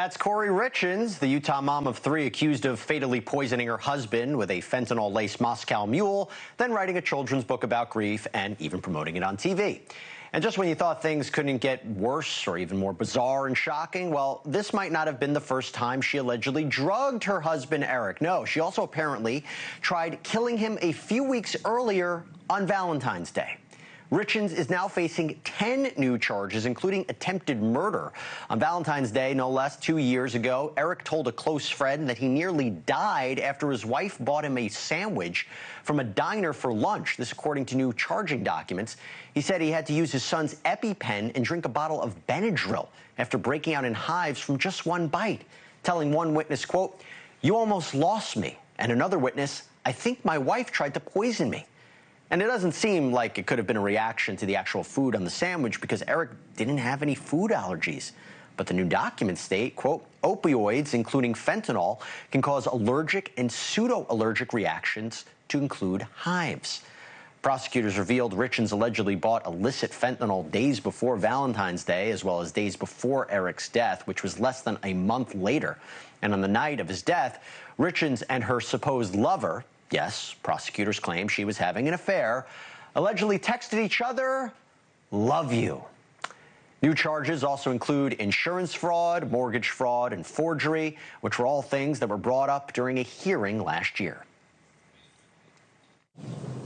That's Corey Richins, the Utah mom of three accused of fatally poisoning her husband with a fentanyl-laced Moscow mule, then writing a children's book about grief and even promoting it on TV. And just when you thought things couldn't get worse or even more bizarre and shocking, well, this might not have been the first time she allegedly drugged her husband, Eric. No, she also apparently tried killing him a few weeks earlier on Valentine's Day. Richins is now facing 10 new charges, including attempted murder. On Valentine's Day, no less, 2 years ago, Eric told a close friend that he nearly died after his wife bought him a sandwich from a diner for lunch. This according to new charging documents. He said he had to use his son's EpiPen and drink a bottle of Benadryl after breaking out in hives from just one bite, telling one witness, quote, "You almost lost me." And another witness, "I think my wife tried to poison me." And it doesn't seem like it could have been a reaction to the actual food on the sandwich because Eric didn't have any food allergies. But the new documents state, quote, opioids, including fentanyl, can cause allergic and pseudo-allergic reactions to include hives. Prosecutors revealed Richins allegedly bought illicit fentanyl days before Valentine's Day, as well as days before Eric's death, which was less than a month later. And on the night of his death, Richins and her supposed lover, yes, prosecutors claim she was having an affair, allegedly texted each other, "Love you." New charges also include insurance fraud, mortgage fraud, and forgery, which were all things that were brought up during a hearing last year.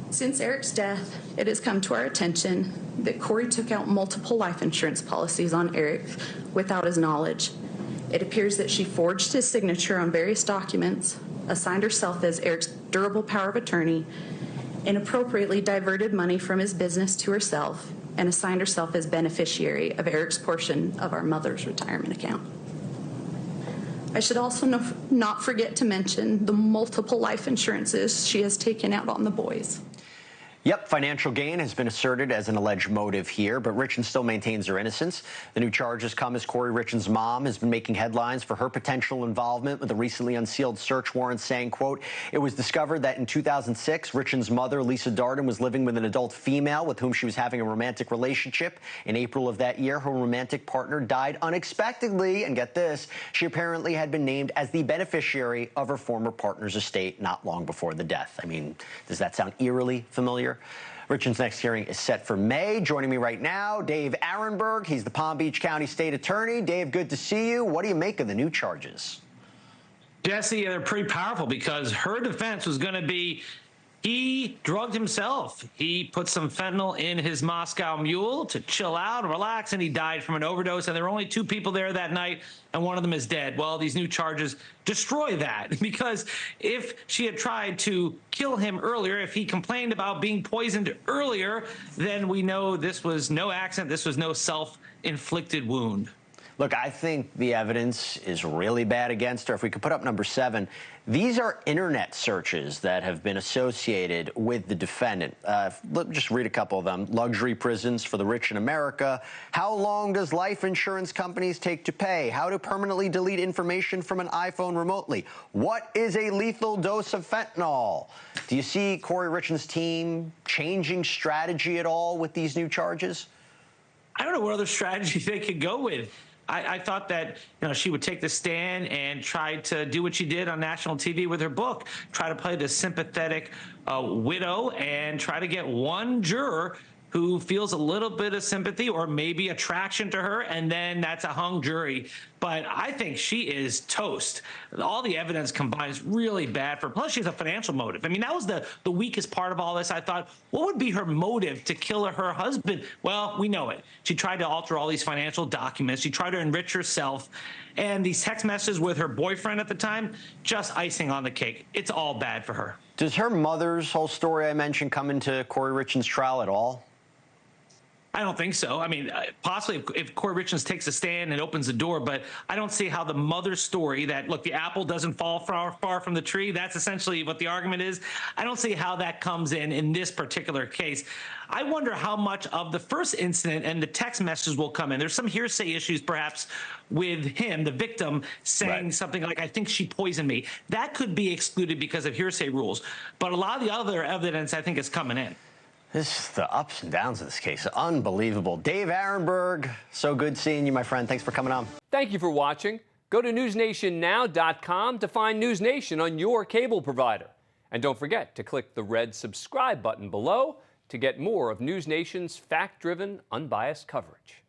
Since Eric's death, it has come to our attention that Corey took out multiple life insurance policies on Eric without his knowledge. It appears that she forged his signature on various documents, assigned herself as Eric's durable power of attorney, inappropriately diverted money from his business to herself, and assigned herself as beneficiary of Eric's portion of our mother's retirement account. I should also not forget to mention the multiple life insurances she has taken out on the boys. Yep, financial gain has been asserted as an alleged motive here, but Richins still maintains her innocence. The new charges come as Corey Richins' mom has been making headlines for her potential involvement with a recently unsealed search warrant saying, quote, it was discovered that in 2006, Richins' mother, Lisa Darden, was living with an adult female with whom she was having a romantic relationship. In April of that year, her romantic partner died unexpectedly, and get this, she apparently had been named as the beneficiary of her former partner's estate not long before the death. I mean, does that sound eerily familiar? Richins' next hearing is set for May. Joining me right now, Dave Aronberg. He's the Palm Beach County State Attorney. Dave, good to see you. What do you make of the new charges? Jesse, they're pretty powerful because her defense was going to be he drugged himself. He put some fentanyl in his Moscow mule to chill out and relax, and he died from an overdose. And there were only 2 people there that night, and one of them is dead. Well, these new charges destroy that because if she had tried to kill him earlier, if he complained about being poisoned earlier, then we know this was no accident. This was no self-inflicted wound. Look, I think the evidence is really bad against her. If we could put up number 7, these are internet searches that have been associated with the defendant. Let me just read a couple of them. Luxury prisons for the rich in America. How long does life insurance companies take to pay? How to permanently delete information from an iPhone remotely? What is a lethal dose of fentanyl? Do you see Corey Richins' team changing strategy at all with these new charges? I don't know what other strategy they could go with. I thought that she would take the stand and try to do what she did on national TV with her book, try to play the sympathetic widow and try to get one juror who feels a little bit of sympathy or maybe attraction to her, and then that's a hung jury. But I think she is toast. All the evidence combined is really bad for her. Plus, she has a financial motive. I mean, that was the weakest part of all this. I thought, what would be her motive to kill her husband? Well, we know it. She tried to alter all these financial documents. She tried to enrich herself. And these text messages with her boyfriend at the time, just icing on the cake. It's all bad for her. Does her mother's whole story I mentioned come into Corey Richins' trial at all? I don't think so. I mean, possibly if Corey Richins takes a stand and opens the door, but I don't see how the mother's story that, look, the apple doesn't fall far from the tree. That's essentially what the argument is. I don't see how that comes in this particular case. I wonder how much of the first incident and the text messages will come in. There's some hearsay issues perhaps with him, the victim, saying something like, I think she poisoned me. That could be excluded because of hearsay rules. But a lot of the other evidence, I think, is coming in. This is the ups and downs of this case. Unbelievable. Dave Aronberg, so good seeing you, my friend. Thanks for coming on. Thank you for watching. Go to newsnationnow.com to find NewsNation on your cable provider. And don't forget to click the red subscribe button below to get more of NewsNation's fact-driven, unbiased coverage.